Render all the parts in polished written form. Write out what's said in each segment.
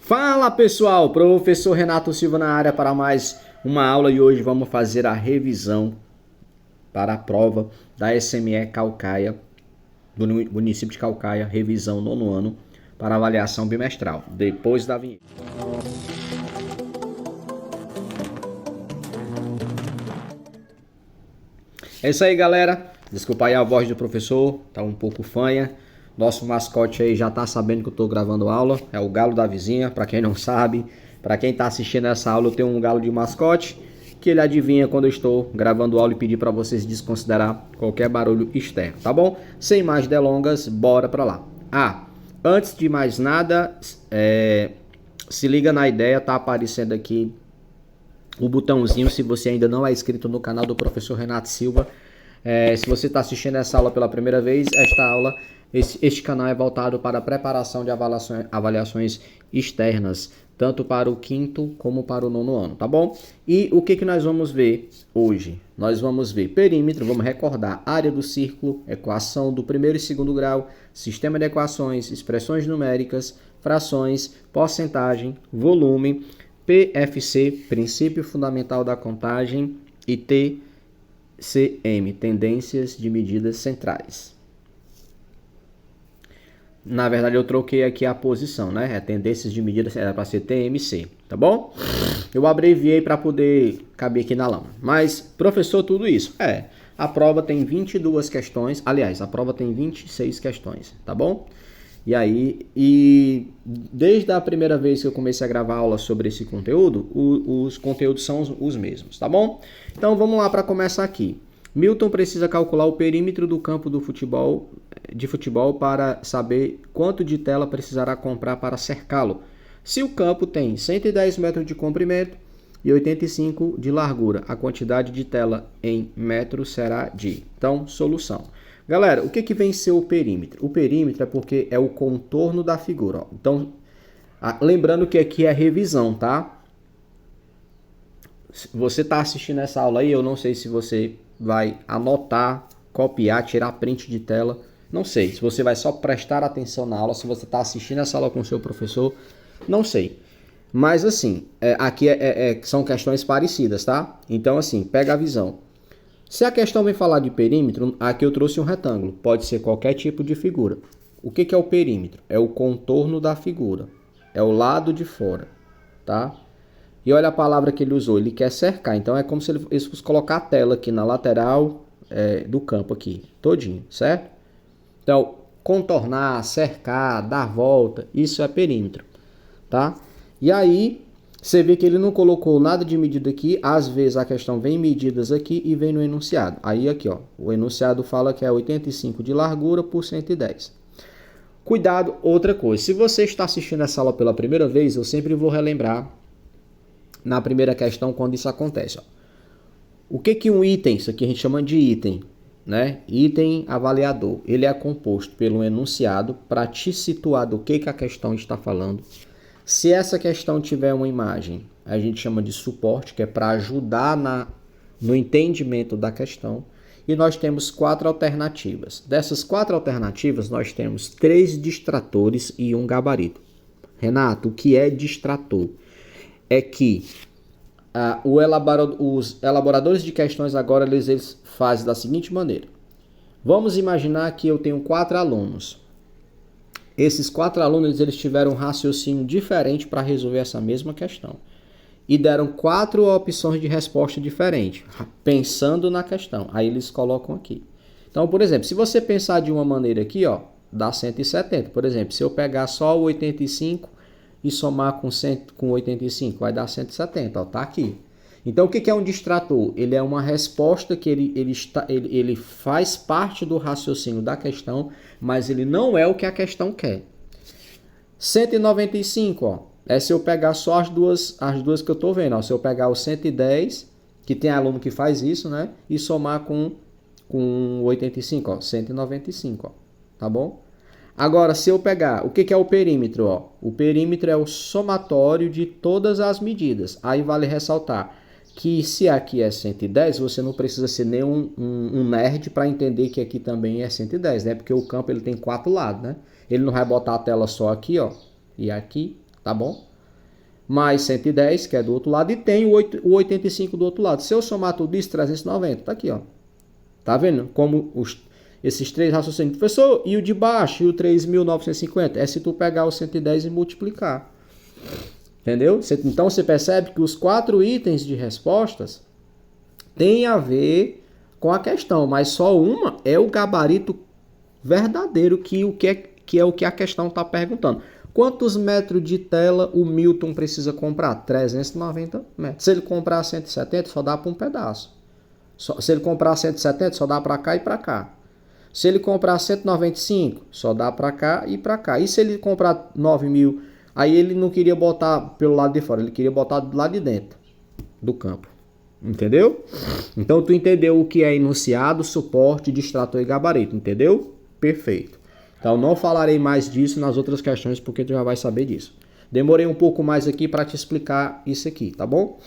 Fala pessoal, professor Renato Silva na área para mais uma aula e hoje vamos fazer a revisão para a prova da SME Caucaia, do município de Caucaia, revisão nono ano para avaliação bimestral, depois da vinheta. É isso aí galera, desculpa aí a voz do professor, tá um pouco fanha. Nosso mascote aí já tá sabendo que eu tô gravando aula, é o galo da vizinha, para quem não sabe. Para quem tá assistindo essa aula, eu tenho um galo de mascote, que ele adivinha quando eu estou gravando aula e pedir para vocês desconsiderar qualquer barulho externo, tá bom? Sem mais delongas, bora para lá. Antes de mais nada, se liga na ideia, tá aparecendo aqui o botãozinho se você ainda não é inscrito no canal do professor Renato Silva. Se você está assistindo essa aula pela primeira vez, este canal é voltado para a preparação de avaliações externas, tanto para o quinto como para o nono ano, tá bom? E o que nós vamos ver hoje? Nós vamos ver perímetro, vamos recordar área do círculo, equação do primeiro e segundo grau, sistema de equações, expressões numéricas, frações, porcentagem, volume, PFC, princípio fundamental da contagem, e TCM, tendências de medidas centrais. Na verdade eu troquei aqui a posição, né? Tendências de medidas era para ser TMC, tá bom? Eu abreviei para poder caber aqui na lama. Mas, professor, tudo isso? A prova tem 22 questões, aliás, a prova tem 26 questões, tá bom? E desde a primeira vez que eu comecei a gravar aula sobre esse conteúdo, os conteúdos são os mesmos, tá bom? Então vamos lá para começar aqui. Milton precisa calcular o perímetro do campo de futebol para saber quanto de tela precisará comprar para cercá-lo. Se o campo tem 110 metros de comprimento e 85 de largura, a quantidade de tela em metros será de... Então, solução. Galera, o que vem ser o perímetro? O perímetro é porque é o contorno da figura. Ó. Então, lembrando que aqui é revisão, tá? Você está assistindo essa aula aí, eu não sei se você vai anotar, copiar, tirar print de tela. Não sei, se você vai só prestar atenção na aula, se você está assistindo essa aula com o seu professor, não sei. Mas assim, aqui são questões parecidas, tá? Então assim, pega a visão. Se a questão vem falar de perímetro, aqui eu trouxe um retângulo, pode ser qualquer tipo de figura. O que é o perímetro? É o contorno da figura, é o lado de fora, tá? E olha a palavra que ele usou, ele quer cercar, então é como se ele fosse colocar a tela aqui na lateral do campo aqui, todinho, certo? Então, contornar, cercar, dar volta, isso é perímetro, tá? E aí, você vê que ele não colocou nada de medida aqui, às vezes a questão vem medidas aqui e vem no enunciado. Aí aqui, ó, o enunciado fala que é 85 de largura por 110. Cuidado, outra coisa, se você está assistindo essa aula pela primeira vez, eu sempre vou relembrar na primeira questão quando isso acontece, ó. O que um item, isso aqui a gente chama de item, né? Item avaliador, ele é composto pelo enunciado para te situar do que a questão está falando. Se essa questão tiver uma imagem, a gente chama de suporte, que é para ajudar no entendimento da questão. E nós temos 4 alternativas. Dessas 4 alternativas, nós temos 3 distratores e um gabarito. Renato, o que é distrator? É que os elaboradores de questões agora eles fazem da seguinte maneira. Vamos imaginar que eu tenho 4 alunos. Esses 4 alunos eles tiveram um raciocínio diferente para resolver essa mesma questão. E deram 4 opções de resposta diferentes, pensando na questão. Aí eles colocam aqui. Então, por exemplo, se você pensar de uma maneira aqui, ó, dá 170. Por exemplo, se eu pegar só o 85 e somar com 85, vai dar 170, ó, tá aqui. Então, o que é um distrator? Ele é uma resposta que ele faz parte do raciocínio da questão, mas ele não é o que a questão quer. 195, ó, é se eu pegar só as duas que eu estou vendo. Ó, se eu pegar o 110, que tem aluno que faz isso, né? E somar com 85, ó, 195, ó, tá bom? Agora, se eu pegar, o que é o perímetro? Ó? O perímetro é o somatório de todas as medidas. Aí vale ressaltar que se aqui é 110, você não precisa ser nenhum um nerd para entender que aqui também é 110, né? Porque o campo ele tem 4 lados, né? Ele não vai botar a tela só aqui, ó, e aqui, tá bom? mais 110, que é do outro lado, e tem o 85 do outro lado. Se eu somar tudo isso, 390, tá aqui, ó. Tá vendo como esses três raciocínios? Professor, e o de baixo, e o 3.950? É se tu pegar o 110 e multiplicar. Entendeu? Então você percebe que os 4 itens de respostas têm a ver com a questão, mas só uma é o gabarito verdadeiro, que é o que a questão está perguntando. Quantos metros de tela o Milton precisa comprar? 390 metros. Se ele comprar 170, só dá para um pedaço. Se ele comprar 170, só dá para cá e para cá. Se ele comprar 195, só dá para cá e para cá. E se ele comprar 9.000, aí ele não queria botar pelo lado de fora, ele queria botar do lado de dentro do campo. Entendeu? Então tu entendeu o que é enunciado, suporte, distrator e gabarito. Entendeu? Perfeito. Então não falarei mais disso nas outras questões, porque tu já vai saber disso. Demorei um pouco mais aqui para te explicar isso aqui, tá bom?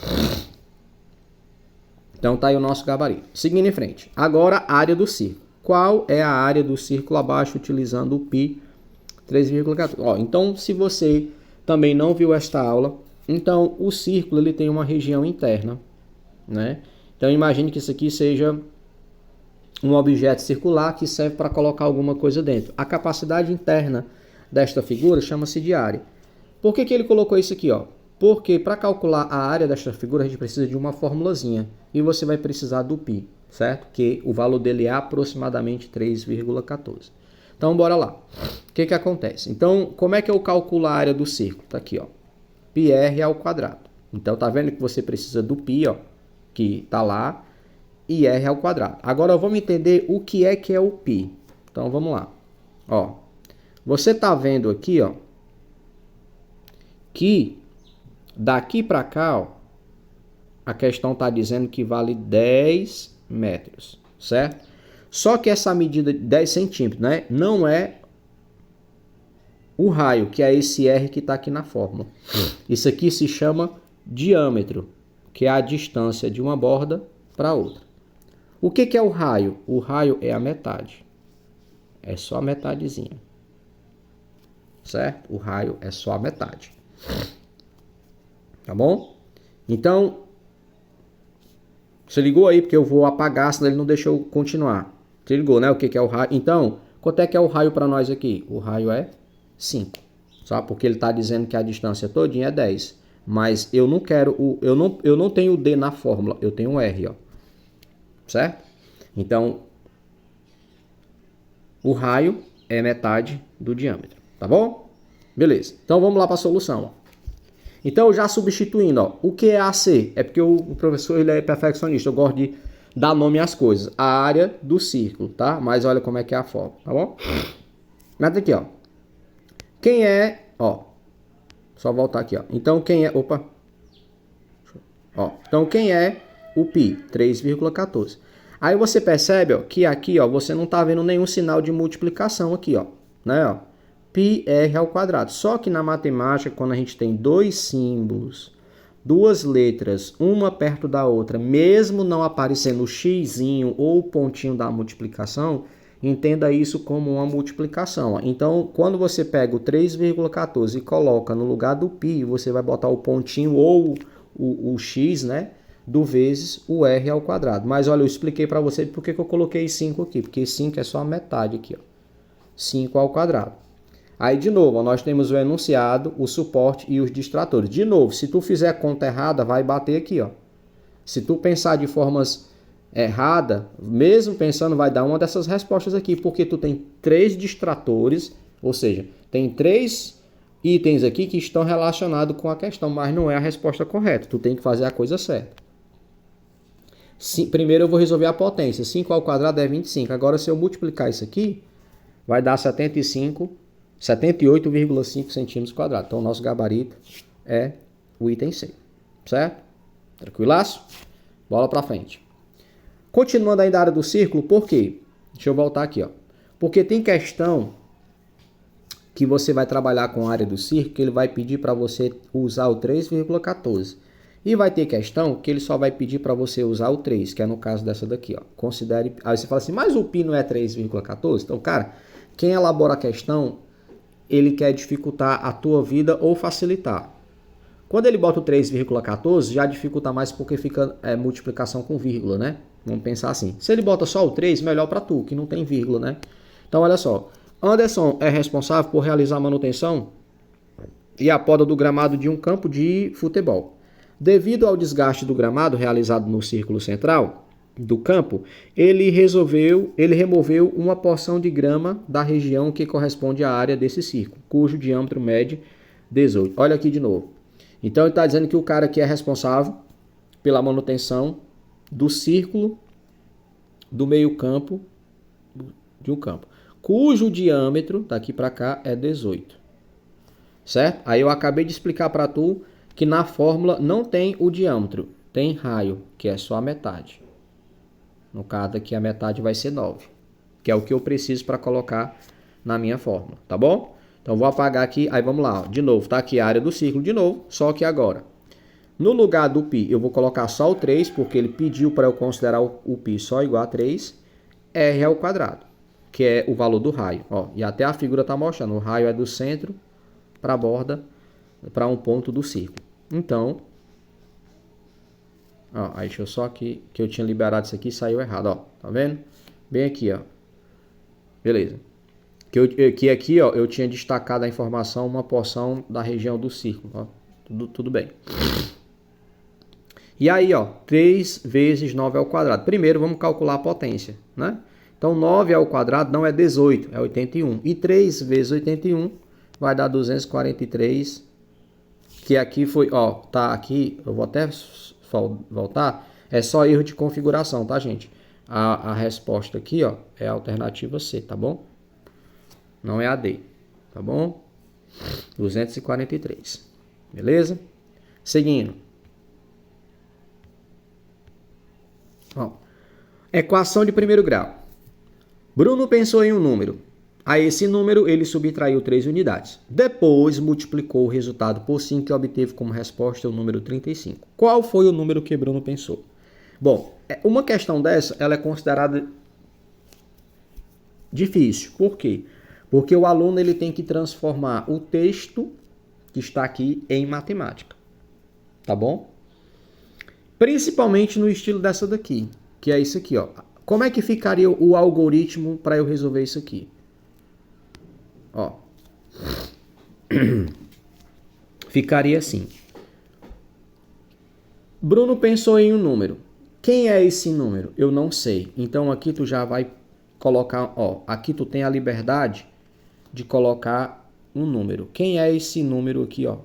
Então tá aí o nosso gabarito. Seguindo em frente. Agora a área do círculo. Qual é a área do círculo abaixo utilizando o π 3,14? Então se você também não viu esta aula, então o círculo ele tem uma região interna, né? Então imagine que isso aqui seja um objeto circular que serve para colocar alguma coisa dentro. A capacidade interna desta figura chama-se de área. Por que ele colocou isso aqui, ó? Porque para calcular a área desta figura a gente precisa de uma formulazinha e você vai precisar do π, certo? Que o valor dele é aproximadamente 3,14. Então bora lá. O que acontece? Então como é que eu calculo a área do círculo? Tá aqui, ó. πr ao quadrado. Então tá vendo que você precisa do π, ó, que tá lá, e r ao quadrado. Agora vamos entender o que é o π. Então vamos lá. Ó, você tá vendo aqui, ó, que daqui para cá, ó, a questão tá dizendo que vale 10 metros, certo? Só que essa medida de 10 centímetros, né, não é o raio, que é esse r que tá aqui na fórmula. Isso aqui se chama diâmetro, que é a distância de uma borda para outra. O que é o raio? O raio é a metade. É só a metadezinha. Certo? O raio é só a metade. Tá bom? Então, você ligou aí porque eu vou apagar, senão ele não deixou eu continuar. Você ligou, né? O que é o raio? Então, quanto é que é o raio para nós aqui? O raio é 5. Sabe? Porque ele está dizendo que a distância todinha é 10. Mas eu não quero eu não tenho o D na fórmula, eu tenho o R, ó. Certo? Então, o raio é metade do diâmetro, tá bom? Beleza. Então, vamos lá para a solução, ó. Então, já substituindo, ó, o que é AC? É porque o professor ele é perfeccionista, eu gosto de dar nome às coisas. A área do círculo, tá? Mas olha como é que é a fórmula, tá bom? Meta aqui, ó. Quem é, ó, só voltar aqui, ó. Então, quem é, opa. Ó, então, quem é o π? 3,14. Aí você percebe, ó, que aqui, ó, você não tá vendo nenhum sinal de multiplicação aqui, ó, né, ó. πr ao quadrado. Só que na matemática, quando a gente tem dois símbolos, duas letras, uma perto da outra, mesmo não aparecendo o xizinho ou o pontinho da multiplicação, entenda isso como uma multiplicação, ó. Então, quando você pega o 3,14 e coloca no lugar do π, você vai botar o pontinho ou o x, né, do vezes o r ao quadrado. Mas olha, eu expliquei para você por que eu coloquei 5 aqui, porque 5 é só a metade aqui, ó. 5 ao quadrado. Aí, de novo, ó, nós temos o enunciado, o suporte e os distratores. De novo, se tu fizer a conta errada, vai bater aqui, ó. Se tu pensar de formas erradas, mesmo pensando, vai dar uma dessas respostas aqui, porque tu tem 3 distratores, ou seja, tem 3 itens aqui que estão relacionados com a questão, mas não é a resposta correta. Tu tem que fazer a coisa certa. Primeiro eu vou resolver a potência. 5 ao quadrado é 25. Agora, se eu multiplicar isso aqui, vai dar 78,5 centímetros quadrados. Então, o nosso gabarito é o item C. Certo? Tranquilaço? Bola pra frente. Continuando aí da área do círculo, por quê? Deixa eu voltar aqui, ó. Porque tem questão que você vai trabalhar com a área do círculo, que ele vai pedir para você usar o 3,14. E vai ter questão que ele só vai pedir para você usar o 3, que é no caso dessa daqui, ó. Considere. Aí você fala assim, mas o π não é 3,14? Então, cara, quem elabora a questão, ele quer dificultar a tua vida ou facilitar. Quando ele bota o 3,14, já dificulta mais porque fica multiplicação com vírgula, né? Vamos pensar assim. Se ele bota só o 3, melhor para tu, que não tem vírgula, né? Então, olha só. Anderson é responsável por realizar a manutenção e a poda do gramado de um campo de futebol. Devido ao desgaste do gramado realizado no círculo central do campo, ele removeu uma porção de grama da região que corresponde à área desse círculo, cujo diâmetro mede 18. Olha aqui de novo. Então ele está dizendo que o cara que é responsável pela manutenção do círculo do meio campo de um campo, cujo diâmetro daqui para cá é 18. Certo? Aí eu acabei de explicar para tu que na fórmula não tem o diâmetro, tem raio, que é só a metade. No caso aqui a metade vai ser 9, que é o que eu preciso para colocar na minha fórmula, tá bom? Então vou apagar aqui, aí vamos lá, ó. De novo, tá aqui a área do círculo de novo, só que agora, no lugar do π, eu vou colocar só o 3, porque ele pediu para eu considerar o π só igual a 3, r ao quadrado, que é o valor do raio, ó. E até a figura tá mostrando, o raio é do centro para a borda, para um ponto do círculo. Então, ó, aí deixa eu só aqui, que eu tinha liberado isso aqui e saiu errado, ó, tá vendo? Bem aqui, ó. Beleza. Que aqui, ó, eu tinha destacado a informação, uma porção da região do círculo, ó. Tudo bem. E aí, ó, 3 vezes 9 ao quadrado. Primeiro, vamos calcular a potência, né? Então, 9 ao quadrado não é 18, é 81. E 3 vezes 81 vai dar 243, que aqui foi, ó, tá aqui, eu vou até voltar, é só erro de configuração, tá, gente? A resposta aqui, ó, é a alternativa C, tá bom? Não é a D, tá bom? 243, beleza? Seguindo. Ó, equação de primeiro grau. Bruno pensou em um número. A esse número, ele subtraiu 3 unidades. Depois, multiplicou o resultado por 5 e obteve como resposta o número 35. Qual foi o número que Bruno pensou? Bom, uma questão dessa, ela é considerada difícil. Por quê? Porque o aluno ele tem que transformar o texto que está aqui em matemática. Tá bom? Principalmente no estilo dessa daqui, que é isso aqui, ó. Como é que ficaria o algoritmo para eu resolver isso aqui? Ó. Ficaria assim. Bruno pensou em um número. Quem é esse número? Eu não sei. Então aqui tu já vai colocar, ó, aqui tu tem a liberdade de colocar um número. Quem é esse número aqui, ó,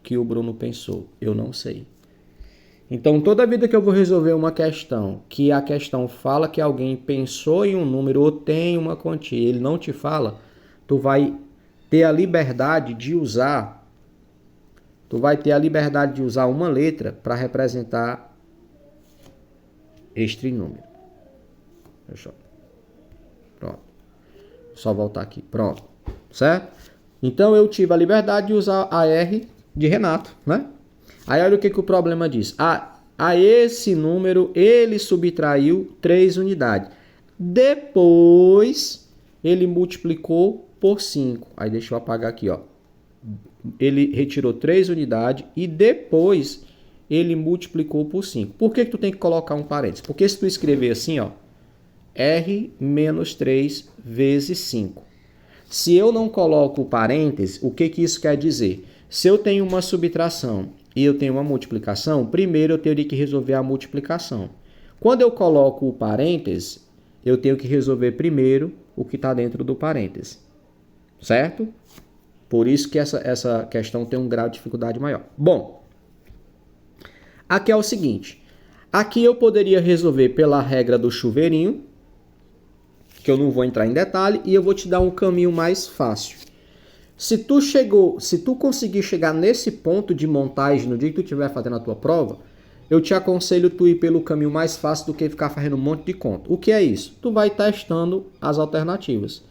que o Bruno pensou? Eu não sei. Então, toda vida que eu vou resolver uma questão, que a questão fala que alguém pensou em um número ou tem uma quantia, ele não te fala, tu vai ter a liberdade de usar, uma letra para representar este número. Fechou. Pronto. Só voltar aqui. Pronto. Certo? Então, eu tive a liberdade de usar a R de Renato, né? Aí olha o que o problema diz. A esse número ele subtraiu 3 unidades. Depois ele multiplicou por 5. Aí deixa eu apagar aqui, ó. Ele retirou 3 unidades e depois ele multiplicou por 5. Por que tu tem que colocar um parênteses? Porque se tu escrever assim, ó, R menos 3 vezes 5. Se eu não coloco o parênteses, o que isso quer dizer? Se eu tenho uma subtração e eu tenho uma multiplicação, primeiro eu teria que resolver a multiplicação. Quando eu coloco o parênteses, eu tenho que resolver primeiro o que está dentro do parênteses. Certo? Por isso que essa questão tem um grau de dificuldade maior. Bom, aqui é o seguinte. Aqui eu poderia resolver pela regra do chuveirinho, que eu não vou entrar em detalhe, e eu vou te dar um caminho mais fácil. Se tu conseguir chegar nesse ponto de montagem no dia que tu estiver fazendo a tua prova, eu te aconselho tu ir pelo caminho mais fácil do que ficar fazendo um monte de conta. O que é isso? Tu vai testando as alternativas.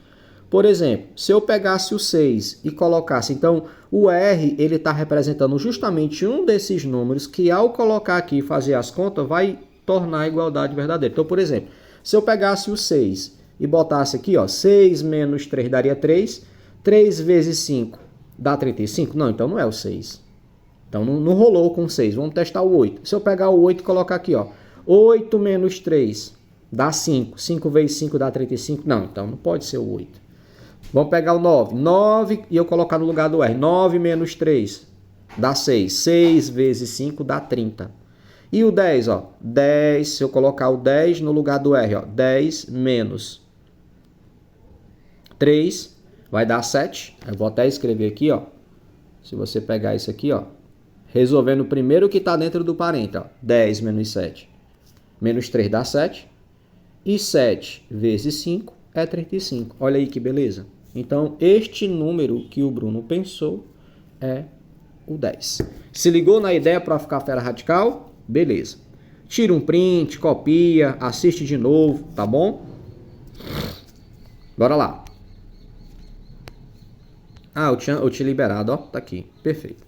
Por exemplo, se eu pegasse o 6 e colocasse, então o R ele está representando justamente um desses números que ao colocar aqui e fazer as contas vai tornar a igualdade verdadeira. Então, por exemplo, se eu pegasse o 6 e botasse aqui, ó, 6 menos 3 daria 3, 3 vezes 5 dá 35? Não, então não é o 6. Então não rolou com 6. Vamos testar o 8. Se eu pegar o 8 e colocar aqui, ó, 8 menos 3 dá 5. 5 vezes 5 dá 35. Não, então não pode ser o 8. Vamos pegar o 9. 9 e eu colocar no lugar do R. 9 menos 3 dá 6. 6 vezes 5 dá 30. E o 10, ó. 10, se eu colocar o 10 no lugar do R, ó. 10 menos 3 vai dar 7. Eu vou até escrever aqui, ó. Se você pegar isso aqui, ó. Resolvendo primeiro o que está dentro do parente, ó. 10 menos 7. Menos 3 dá 7. E 7 vezes 5 é 35. Olha aí que beleza. Então, este número que o Bruno pensou é o 10. Se ligou na ideia para ficar fera radical? Beleza. Tira um print, copia, assiste de novo, tá bom? Bora lá. Ah, eu tinha liberado, ó. Tá aqui. Perfeito.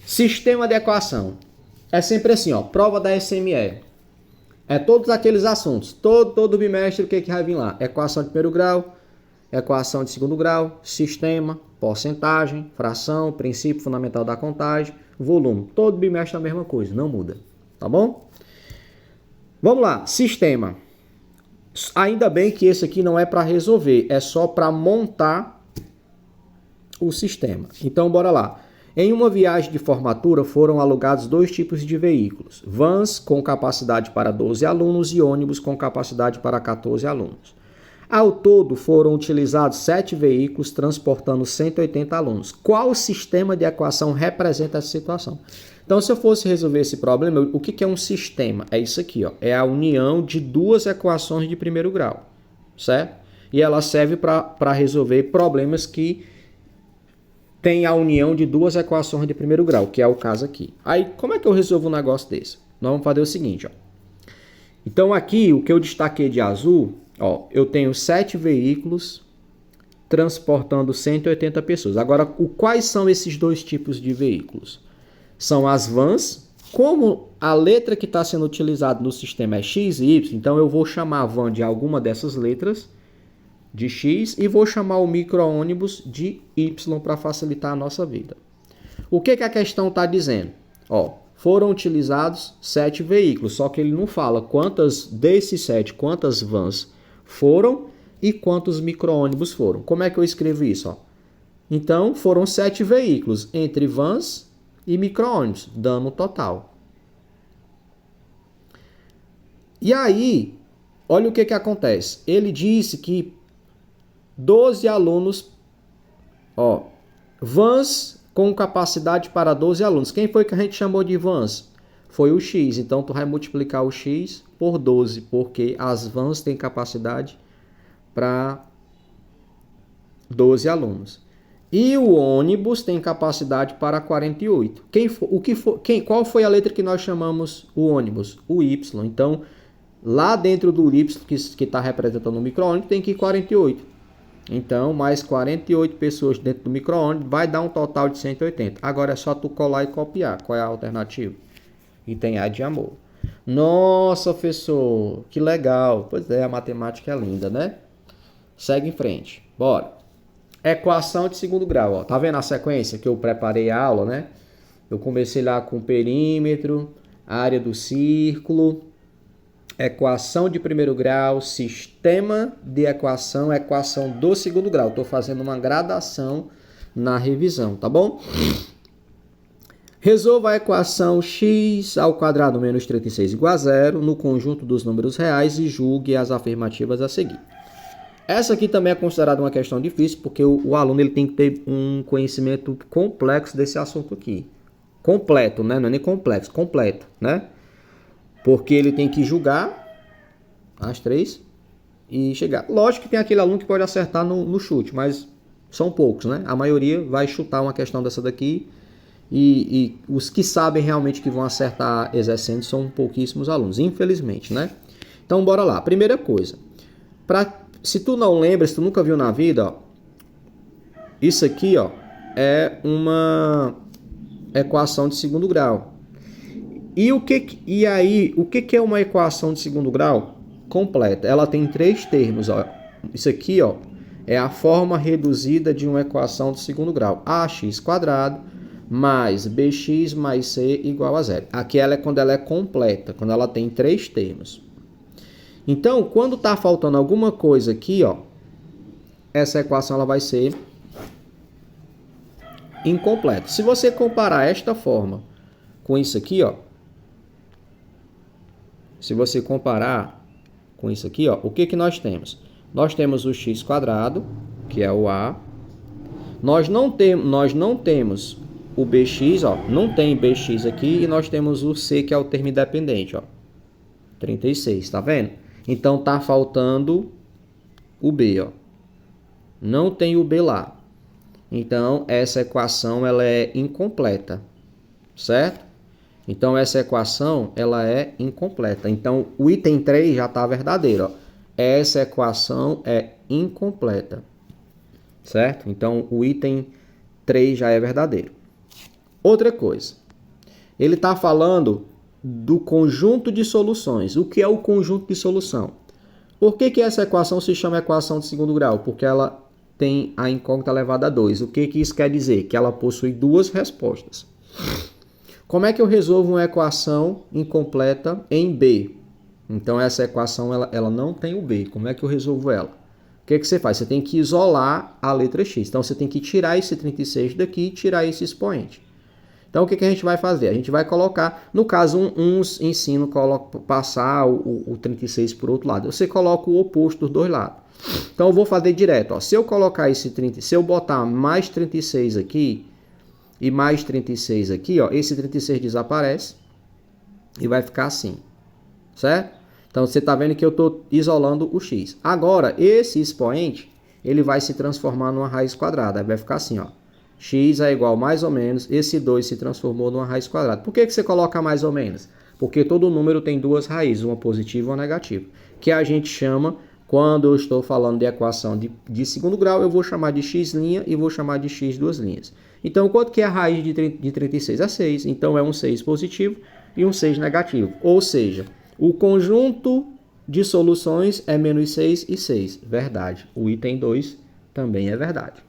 Sistema de equação. É sempre assim, ó. Prova da SME. É todos aqueles assuntos. Todo bimestre, o que vai vir lá? Equação de primeiro grau, equação de segundo grau, sistema, porcentagem, fração, princípio fundamental da contagem, volume. Todo bimestre é a mesma coisa, não muda. Tá bom? Vamos lá. Sistema. Ainda bem que esse aqui não é para resolver, é só para montar o sistema. Então, bora lá. Em uma viagem de formatura foram alugados 2 tipos de veículos, vans com capacidade para 12 alunos e ônibus com capacidade para 14 alunos. Ao todo foram utilizados 7 veículos transportando 180 alunos. Qual sistema de equação representa essa situação? Então, se eu fosse resolver esse problema, o que é um sistema? É isso aqui, ó. É a união de 2 equações de primeiro grau, certo? E ela serve para resolver problemas que tem a união de 2 equações de primeiro grau, que é o caso aqui. Aí, como é que eu resolvo um negócio desse? Nós vamos fazer o seguinte, ó. Então, aqui, o que eu destaquei de azul, ó, eu tenho 7 veículos transportando 180 pessoas. Agora, quais são esses 2 tipos de veículos? São as vans. Como a letra que está sendo utilizada no sistema é X e Y, então eu vou chamar a van de alguma dessas letras, de X, e vou chamar o micro-ônibus de Y para facilitar a nossa vida. O que a questão está dizendo? Ó, foram utilizados 7 veículos, só que ele não fala desses 7, quantas vans foram e quantos micro-ônibus foram. Como é que eu escrevo isso? Ó? Então, foram 7 veículos entre vans e micro-ônibus, dando um total. E aí, olha o que acontece. Ele disse que 12 alunos, ó, vans com capacidade para 12 alunos. Quem foi que a gente chamou de vans? Foi o X. Então, tu vai multiplicar o X por 12, porque as vans têm capacidade para 12 alunos. E o ônibus tem capacidade para 48. Qual foi a letra que nós chamamos o ônibus? O Y. Então, lá dentro do Y, que está representando o micro-ônibus, tem que ir 48. Então, mais 48 pessoas dentro do micro-ônibus vai dar um total de 180. Agora é só tu colar e copiar. Qual é a alternativa? E tem A de amor. Nossa, professor, que legal. Pois é, a matemática é linda, né? Segue em frente. Bora. Equação de segundo grau. Ó. Tá vendo a sequência que eu preparei a aula, né? Eu comecei lá com perímetro, área do círculo, equação de primeiro grau, sistema de equação, equação do segundo grau. Estou fazendo uma gradação na revisão, tá bom? Resolva a equação x ao quadrado menos 36 igual a 0 no conjunto dos números reais e julgue as afirmativas a seguir. Essa aqui também é considerada uma questão difícil, porque o aluno ele tem que ter um conhecimento complexo desse assunto aqui. Completo, né? Não é nem complexo, completo, né? Porque ele tem que julgar as 3 e chegar. Lógico que tem aquele aluno que pode acertar no chute, mas são poucos, né? A maioria vai chutar uma questão dessa daqui e os que sabem realmente que vão acertar exercendo são pouquíssimos alunos, infelizmente, né? Então, bora lá. Primeira coisa. Se tu não lembra, se tu nunca viu na vida, ó, isso aqui, ó, é uma equação de segundo grau. E o que é uma equação de segundo grau completa? Ela tem 3 termos, ó. Isso aqui, ó, é a forma reduzida de uma equação de segundo grau. Ax² mais bx mais c igual a zero. Aqui ela é quando ela é completa, quando ela tem 3 termos. Então, quando está faltando alguma coisa aqui, ó, essa equação ela vai ser incompleta. Se você comparar esta forma com isso aqui, ó, se você comparar com isso aqui, ó, o que que nós temos? Nós temos o x quadrado, que é o a. Nós não temos o bx, ó, não tem bx aqui, e nós temos o c, que é o termo independente, ó, 36, tá vendo? Então tá faltando o b, ó. Não tem o b lá. Então essa equação ela é incompleta, certo? Então essa equação ela é incompleta. Então o item 3 já está verdadeiro, ó. Essa equação é incompleta, certo? Então o item 3 já é verdadeiro. Outra coisa, ele está falando do conjunto de soluções. O que é o conjunto de solução? Por que essa equação se chama equação de segundo grau? Porque ela tem a incógnita elevada a 2. O que isso quer dizer? Que ela possui duas respostas. Como é que eu resolvo uma equação incompleta em B? Então essa equação ela não tem o B. Como é que eu resolvo ela? O que você faz? Você tem que isolar a letra X. Então você tem que tirar esse 36 daqui e tirar esse expoente. Então o que a gente vai fazer? A gente vai colocar, no caso, uns ensino passar o 36 por outro lado. Você coloca o oposto dos dois lados. Então eu vou fazer direto. Ó. Se eu colocar esse 30, se eu botar mais 36 aqui e mais 36 aqui, ó, esse 36 desaparece e vai ficar assim, certo? Então você está vendo que eu estou isolando o x. Agora esse expoente ele vai se transformar numa raiz quadrada. Aí vai ficar assim, ó. X é igual mais ou menos, esse 2 se transformou numa raiz quadrada. Por que você coloca mais ou menos? Porque todo número tem duas raízes, uma positiva e uma negativa. Que a gente chama, quando eu estou falando de equação de segundo grau, eu vou chamar de x' e vou chamar de x duas linhas. Então, quanto que é a raiz de 36? É 6. Então, é um 6 positivo e um 6 negativo. Ou seja, o conjunto de soluções é menos 6 e 6. Verdade. O item 2 também é verdade.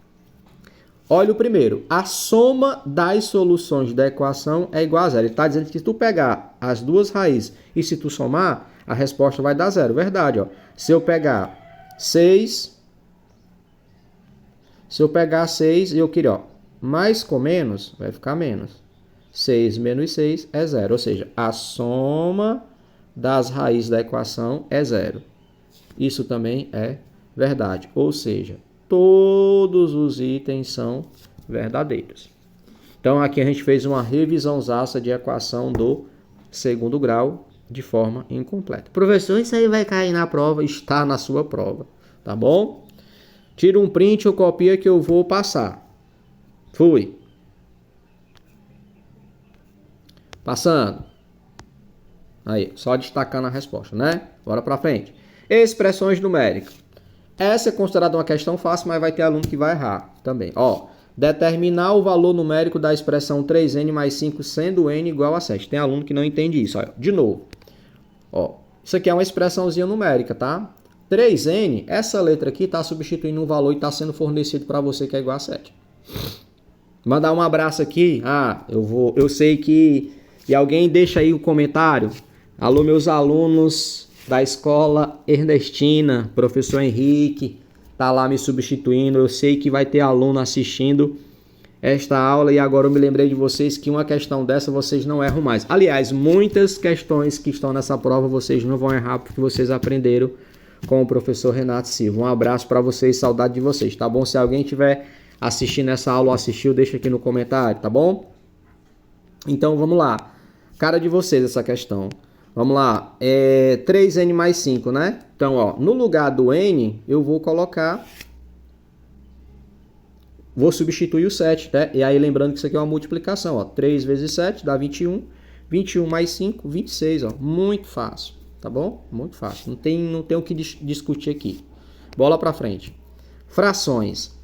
Olha o primeiro, a soma das soluções da equação é igual a zero. Ele está dizendo que se tu pegar as duas raízes e se tu somar, a resposta vai dar zero. Verdade, ó. Se eu pegar 6 e eu queria, ó, mais com menos, vai ficar menos. 6 menos 6 é zero, ou seja, a soma das raízes da equação é zero. Isso também é verdade, ou seja, todos os itens são verdadeiros. Então aqui a gente fez uma revisãozaça de equação do segundo grau de forma incompleta. Professor, isso aí vai cair na prova, está na sua prova, tá bom? Tira um print ou copia que eu vou passar. Fui. Passando. Aí, só destacando a resposta, né? Bora pra frente. Expressões numéricas. Essa é considerada uma questão fácil, mas vai ter aluno que vai errar também. Ó, determinar o valor numérico da expressão 3n mais 5 sendo n igual a 7. Tem aluno que não entende isso. Ó. De novo. Ó, isso aqui é uma expressãozinha numérica, tá? 3n, essa letra aqui está substituindo um valor e está sendo fornecido para você que é igual a 7. Mandar um abraço aqui. Eu sei que... E alguém deixa aí o comentário. Alô, meus alunos da escola Ernestina, professor Henrique, tá lá me substituindo. Eu sei que vai ter aluno assistindo esta aula e agora eu me lembrei de vocês que uma questão dessa vocês não erram mais. Aliás, muitas questões que estão nessa prova vocês não vão errar porque vocês aprenderam com o professor Renato Silva. Um abraço para vocês, saudade de vocês, tá bom? Se alguém tiver assistindo essa aula ou assistiu, deixa aqui no comentário, tá bom? Então vamos lá. Cara de vocês essa questão. Vamos lá, 3n mais 5, né? Então, ó, no lugar do n, eu vou colocar... Vou substituir o 7, né? E aí, lembrando que isso aqui é uma multiplicação, ó. 3 vezes 7 dá 21. 21 mais 5, 26, ó. Muito fácil, tá bom? Muito fácil. Não tem o que discutir aqui. Bola pra frente. Frações.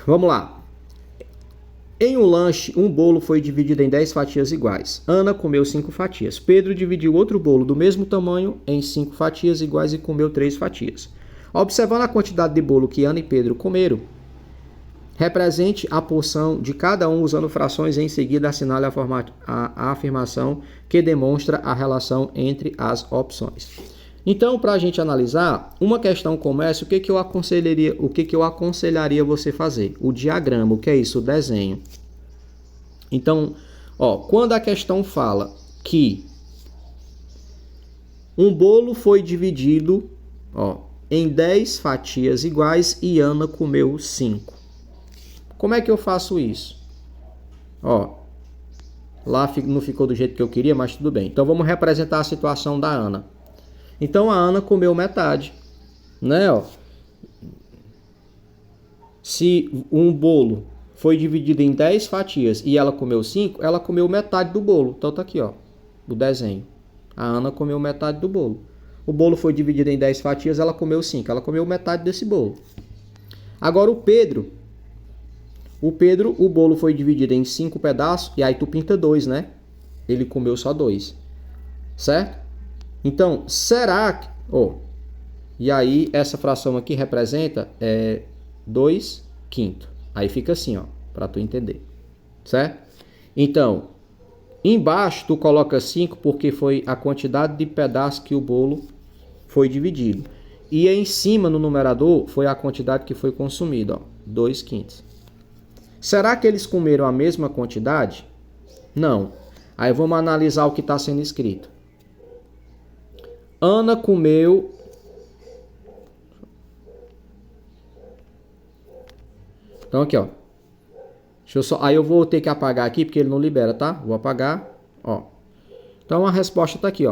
Vamos lá. Em um lanche, um bolo foi dividido em 10 fatias iguais. Ana comeu 5 fatias. Pedro dividiu outro bolo do mesmo tamanho em 5 fatias iguais e comeu 3 fatias. Observando a quantidade de bolo que Ana e Pedro comeram, Represente a porção de cada um usando frações e em seguida assinale a afirmação que demonstra a relação entre as opções. Então, para a gente analisar, uma questão como essa, o que eu aconselharia você fazer? O diagrama, o que é isso? O desenho. Então, quando a questão fala que um bolo foi dividido em 10 fatias iguais e Ana comeu 5. Como é que eu faço isso? Lá não ficou do jeito que eu queria, mas tudo bem. Então vamos representar a situação da Ana. Então a Ana comeu metade, né? Se um bolo foi dividido em 10 fatias e ela comeu 5, ela comeu metade do bolo. Então tá aqui, o desenho. A Ana comeu metade do bolo. O bolo foi dividido em 10 fatias, ela comeu 5. Ela comeu metade desse bolo. Agora o Pedro, o bolo foi dividido em 5 pedaços, e aí tu pinta 2, né? Ele comeu só 2. Certo? Então, será que... e aí, essa fração aqui representa 2/5. Aí fica assim, para tu entender. Certo? Então, embaixo tu coloca 5 porque foi a quantidade de pedaços que o bolo foi dividido. E em cima, no numerador, foi a quantidade que foi consumida, 2/5. Será que eles comeram a mesma quantidade? Não. Aí vamos analisar o que está sendo escrito. Ana comeu... Então aqui, Deixa eu só... Aí eu vou ter que apagar aqui, porque ele não libera, tá? Vou apagar, Então a resposta está aqui,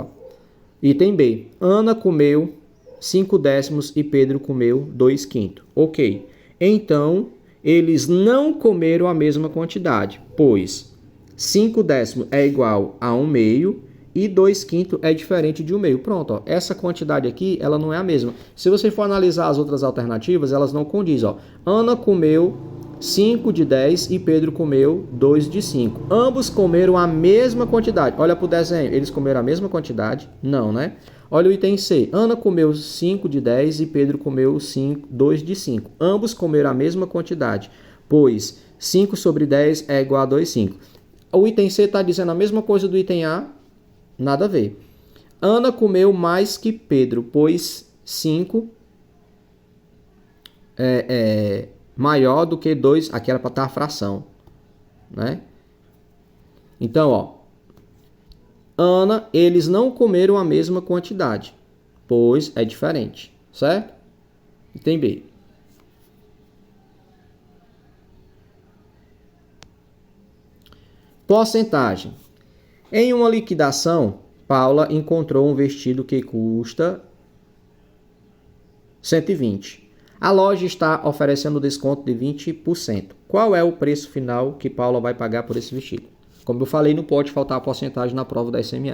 Item B. Ana comeu 5/10 e Pedro comeu 2/5. Ok. Então, eles não comeram a mesma quantidade, pois 5/10 é igual a 1/2 e 2/5 é diferente de 1/2. Pronto, Essa quantidade aqui, ela não é a mesma. Se você for analisar as outras alternativas, elas não condizem, Ana comeu 5/10 e Pedro comeu 2/5. Ambos comeram a mesma quantidade. Olha para o desenho, eles comeram a mesma quantidade? Não, né? Olha o item C. Ana comeu 5/10 e Pedro comeu 2/5. Ambos comeram a mesma quantidade, pois 5/10 é igual a 2/5. O item C está dizendo a mesma coisa do item A? Nada a ver. Ana comeu mais que Pedro, pois 5 é maior do que 2. Aqui era para estar a fração, né? Então, Ana, eles não comeram a mesma quantidade, pois é diferente, certo? Item B. Porcentagem. Em uma liquidação, Paula encontrou um vestido que custa 120. A loja está oferecendo desconto de 20%. Qual é o preço final que Paula vai pagar por esse vestido? Como eu falei, não pode faltar a porcentagem na prova da SME.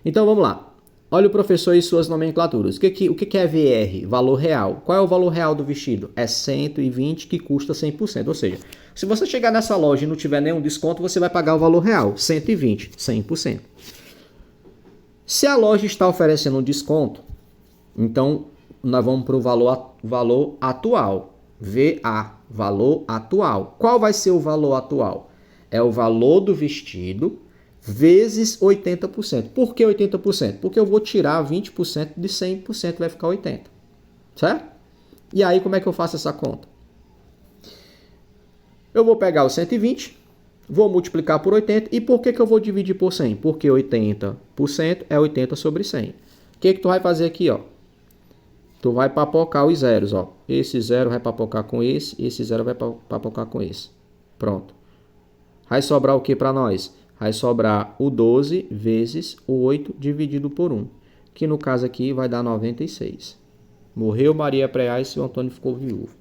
Então vamos lá. Olha o professor e suas nomenclaturas. O que é VR? Valor real. Qual é o valor real do vestido? É 120 que custa 100%. Ou seja, se você chegar nessa loja e não tiver nenhum desconto, você vai pagar o valor real. 120, 100%. Se a loja está oferecendo um desconto, então nós vamos para o valor atual. VA, valor atual. Qual vai ser o valor atual? É o valor do vestido vezes 80%. Por que 80%? Porque eu vou tirar 20% de 100%, vai ficar 80%. Certo? E aí, como é que eu faço essa conta? Eu vou pegar os 120, vou multiplicar por 80. E por que eu vou dividir por 100? Porque 80% é 80 sobre 100. O que tu vai fazer aqui, Tu vai papocar os zeros, Esse zero vai papocar com esse zero vai papocar com esse. Pronto. Vai sobrar o que para nós? Vai sobrar o 12 vezes o 8 dividido por 1. Que no caso aqui vai dar 96. Morreu Maria Preais e o Antônio ficou viúvo.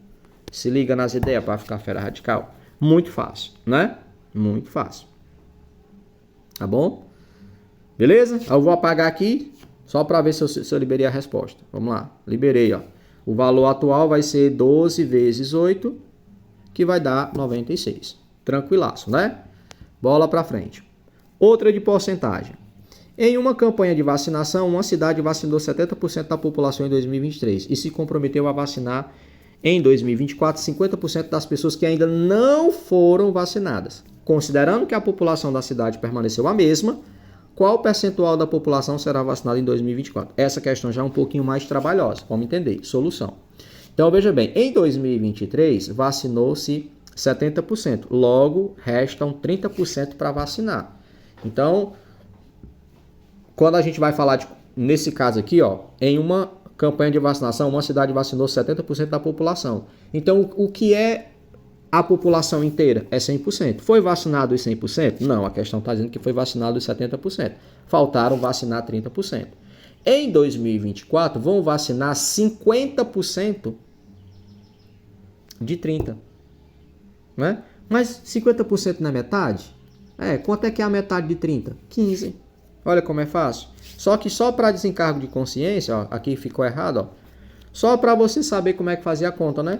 Se liga nas ideias para ficar fera radical. Muito fácil, né? Muito fácil. Tá bom? Beleza? Eu vou apagar aqui só para ver se eu liberei a resposta. Vamos lá. Liberei, O valor atual vai ser 12 vezes 8, que vai dar 96. Tranquilaço, né? Bola para frente. Outra de porcentagem. Em uma campanha de vacinação, uma cidade vacinou 70% da população em 2023 e se comprometeu a vacinar em 2024, 50% das pessoas que ainda não foram vacinadas. Considerando que a população da cidade permaneceu a mesma, qual percentual da população será vacinada em 2024? Essa questão já é um pouquinho mais trabalhosa, vamos entender. Solução. Então, veja bem, em 2023, vacinou-se 70%. Logo, restam 30% para vacinar. Então, quando a gente vai falar, nesse caso aqui, ó, em uma campanha de vacinação, uma cidade vacinou 70% da população. Então, o que é a população inteira? É 100%. Foi vacinado os 100%? Não, a questão está dizendo que foi vacinado os 70%. Faltaram vacinar 30%. Em 2024, vão vacinar 50% de 30%. Né? Mas 50% não é metade? Quanto é que é a metade de 30? 15. Olha como é fácil. Só que só para desencargo de consciência, ó, aqui ficou errado, ó. Só para você saber como é que fazia a conta, né?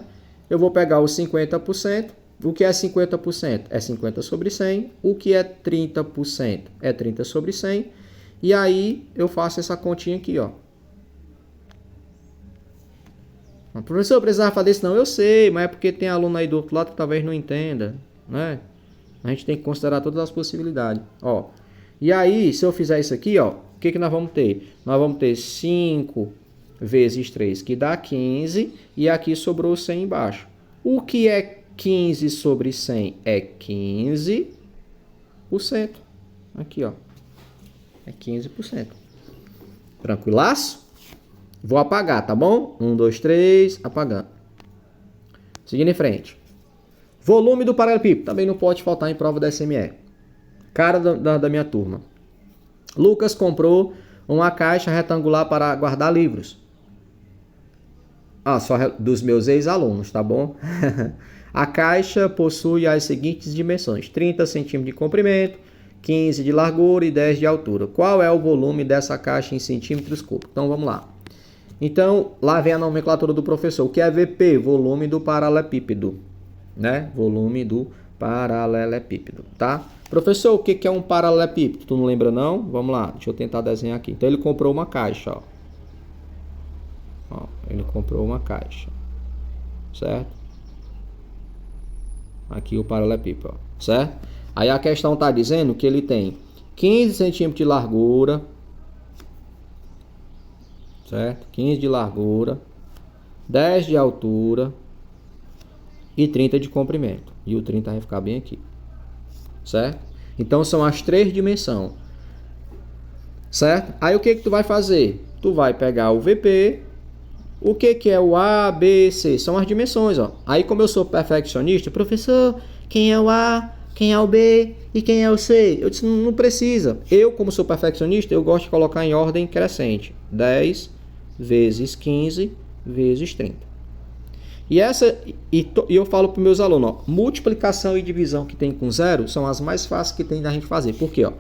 Eu vou pegar os 50%. O que é 50%? É 50 sobre 100. O que é 30%? É 30 sobre 100. E aí eu faço essa continha aqui, ó. O professor, eu precisava fazer isso? Não, eu sei, mas é porque tem aluno aí do outro lado que talvez não entenda, né? A gente tem que considerar todas as possibilidades, ó. E aí, se eu fizer isso aqui, ó, o que nós vamos ter? Nós vamos ter 5 vezes 3, que dá 15, e aqui sobrou 100 embaixo. O que é 15 sobre 100? É 15%. Aqui, ó. É 15%. Tranquilaço? Vou apagar, tá bom? 1, 2, 3, apagando. Seguindo em frente. Volume do paralelepípedo. Também não pode faltar em prova da SME. Cara da minha turma. Lucas comprou uma caixa retangular para guardar livros. Só dos meus ex-alunos, tá bom? A caixa possui as seguintes dimensões: 30 centímetros de comprimento, 15 de largura e 10 de altura. Qual é o volume dessa caixa em centímetros cúbicos? Então, vamos lá. Então, lá vem a nomenclatura do professor. O que é VP? Volume do paralelepípedo, né? Volume do paralelepípedo, tá? Professor, o que é um paralelepípedo? Tu não lembra, não? Vamos lá, deixa eu tentar desenhar aqui. Então, ele comprou uma caixa, ó. Ele comprou uma caixa, certo? Aqui o paralelepípedo, ó, certo? Aí a questão está dizendo que ele tem 15 centímetros de largura, certo? 15 de largura, 10 de altura e 30 de comprimento. E o 30 vai ficar bem aqui, certo? Então são as 3 dimensões, certo? Aí o que tu vai fazer? Tu vai pegar o VP. O que é o A, B, C? São as dimensões, ó. Aí como eu sou perfeccionista, professor, quem é o A, quem é o B e quem é o C? Eu disse, não precisa. Eu, como sou perfeccionista, eu gosto de colocar em ordem crescente. 10 vezes 15 vezes 30. E eu falo para os meus alunos, ó, multiplicação e divisão que tem com zero são as mais fáceis que tem da gente fazer. Por quê? Ó?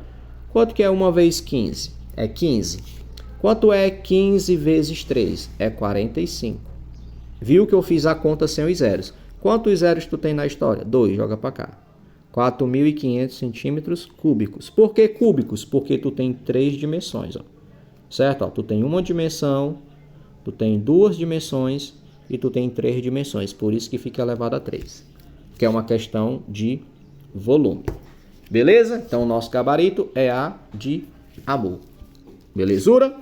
Quanto que é 1 vezes 15? É 15. Quanto é 15 vezes 3? É 45. Viu que eu fiz a conta sem os zeros. Quantos zeros tu tem na história? 2, joga para cá. 4.500 centímetros cúbicos. Por que cúbicos? Porque tu tem 3 dimensões, ó. Certo? Ó, tu tem uma dimensão, tu tem 2 dimensões e tu tem 3 dimensões. Por isso que fica elevado a 3. Que é uma questão de volume. Beleza? Então o nosso gabarito é A de amor. Belezura?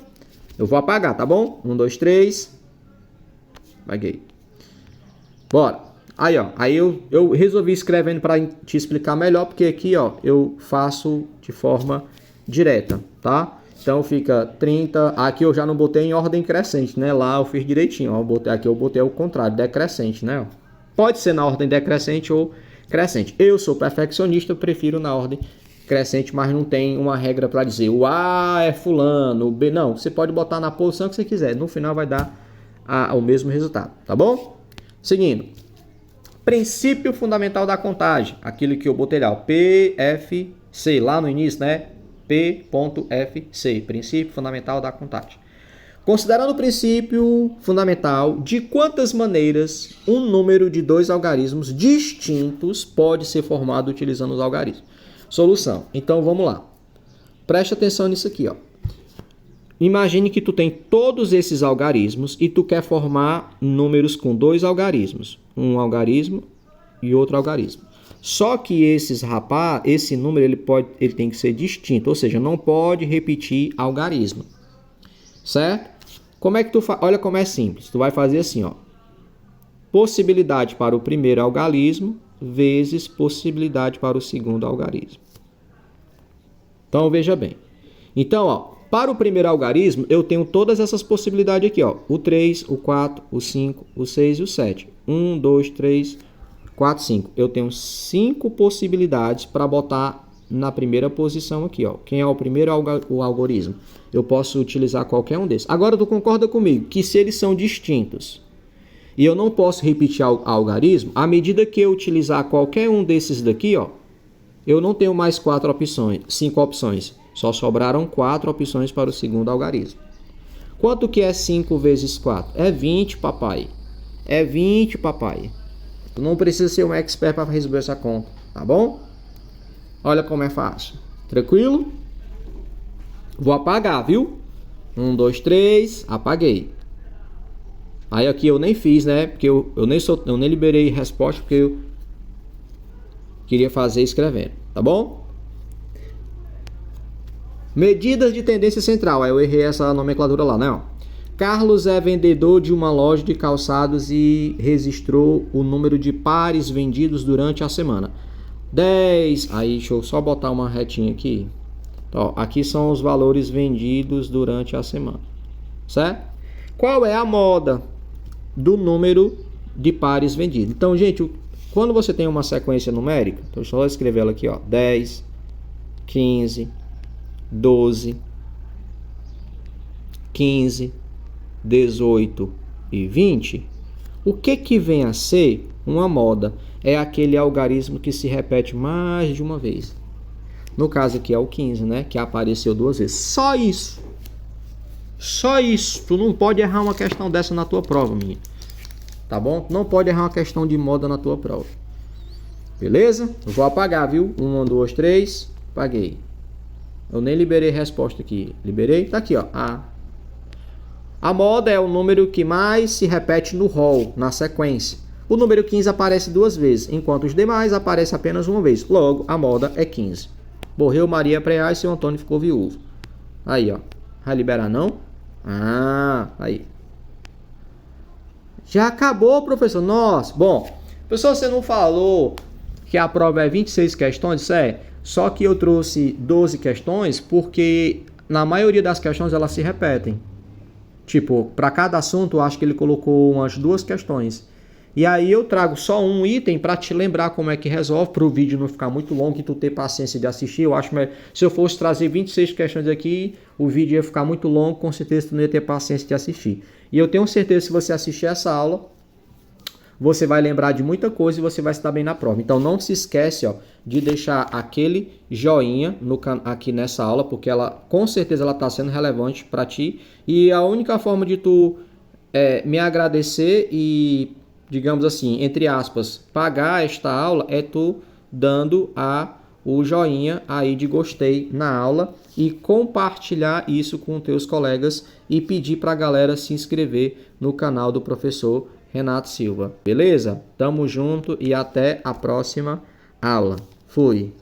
Eu vou apagar, tá bom? 1, 2, 3. Apaguei. Bora. Aí, ó. Aí eu resolvi escrevendo para te explicar melhor, porque aqui, ó, eu faço de forma direta, tá? Então fica 30. Aqui eu já não botei em ordem crescente, né? Lá eu fiz direitinho, ó. Aqui eu botei o contrário, decrescente, né? Pode ser na ordem decrescente ou crescente. Eu sou perfeccionista, eu prefiro na ordem crescente, mas não tem uma regra para dizer o A é fulano, o B não. Você pode botar na posição que você quiser. No final vai dar o mesmo resultado, tá bom? Seguindo. Princípio fundamental da contagem. Aquilo que eu botei lá, o PFC, lá no início, né? P.FC, princípio fundamental da contagem. Considerando o princípio fundamental, de quantas maneiras um número de 2 algarismos distintos pode ser formado utilizando os algarismos? Solução. Então vamos lá. Preste atenção nisso aqui, ó. Imagine que tu tem todos esses algarismos e tu quer formar números com 2 algarismos. Um algarismo e outro algarismo. Só que esse número ele tem que ser distinto, ou seja, não pode repetir algarismo. Certo? Como é que tu faz? Olha como é simples. Tu vai fazer assim, ó. Possibilidade para o primeiro algarismo vezes possibilidade para o segundo algarismo. Então, veja bem. Então, ó, para o primeiro algarismo, eu tenho todas essas possibilidades aqui, ó. O 3, o 4, o 5, o 6 e o 7. 1, 2, 3, 4, 5. Eu tenho 5 possibilidades para botar na primeira posição aqui, ó. Quem é o primeiro algarismo? Eu posso utilizar qualquer um desses. Agora, tu concorda comigo que se eles são distintos e eu não posso repetir algarismo, à medida que eu utilizar qualquer um desses daqui, ó, eu não tenho mais 5 opções. Só sobraram 4 opções para o segundo algarismo. Quanto que é 5 vezes 4? É 20, papai. É 20, papai. Tu não precisa ser um expert para resolver essa conta, tá bom? Olha como é fácil. Tranquilo? Vou apagar, viu? 1, 2, 3, apaguei. Aí aqui eu nem fiz, né? Porque eu nem liberei resposta porque eu queria fazer escrevendo, tá bom? Medidas de tendência central. Aí eu errei essa nomenclatura lá, né? Ó. Carlos é vendedor de uma loja de calçados e registrou o número de pares vendidos durante a semana. 10. Aí deixa eu só botar uma retinha aqui. Então, ó, aqui são os valores vendidos durante a semana. Certo? Qual é a moda do número de pares vendidos? Então, gente, quando você tem uma sequência numérica, então deixa eu só escrever ela aqui, ó. 10, 15, 12, 15, 18 e 20. O que vem a ser uma moda? É aquele algarismo que se repete mais de uma vez. No caso aqui é o 15, né? Que apareceu 2 vezes. Só isso. Só isso. Tu não pode errar uma questão dessa na tua prova, menino. Tá bom? Não pode errar uma questão de moda na tua prova. Beleza? Eu vou apagar, viu? 1, 2, 3. Apaguei. Eu nem liberei resposta aqui. Liberei? Tá aqui, ó. A moda é o número que mais se repete no rol, na sequência. O número 15 aparece 2 vezes, enquanto os demais aparecem apenas uma vez. Logo, a moda é 15. Morreu Maria Preá e seu Antônio ficou viúvo. Aí, ó. Vai liberar não? Aí. Já acabou, professor? Nossa. Bom, professor, você não falou que a prova é 26 questões? Isso é. Só que eu trouxe 12 questões porque na maioria das questões elas se repetem. Tipo, para cada assunto eu acho que ele colocou umas 2 questões. E aí eu trago só um item para te lembrar como é que resolve, para o vídeo não ficar muito longo e tu ter paciência de assistir. Eu acho que se eu fosse trazer 26 questões aqui, o vídeo ia ficar muito longo, com certeza tu não ia ter paciência de assistir. E eu tenho certeza que se você assistir essa aula, você vai lembrar de muita coisa e você vai se dar bem na prova. Então não se esquece, ó, de deixar aquele joinha aqui nessa aula, porque ela com certeza ela está sendo relevante para ti. E a única forma de tu me agradecer e, digamos assim, entre aspas, pagar esta aula é tu dando o joinha aí de gostei na aula e compartilhar isso com teus colegas e pedir para a galera se inscrever no canal do professor Renato Silva. Beleza? Tamo junto e até a próxima aula. Fui!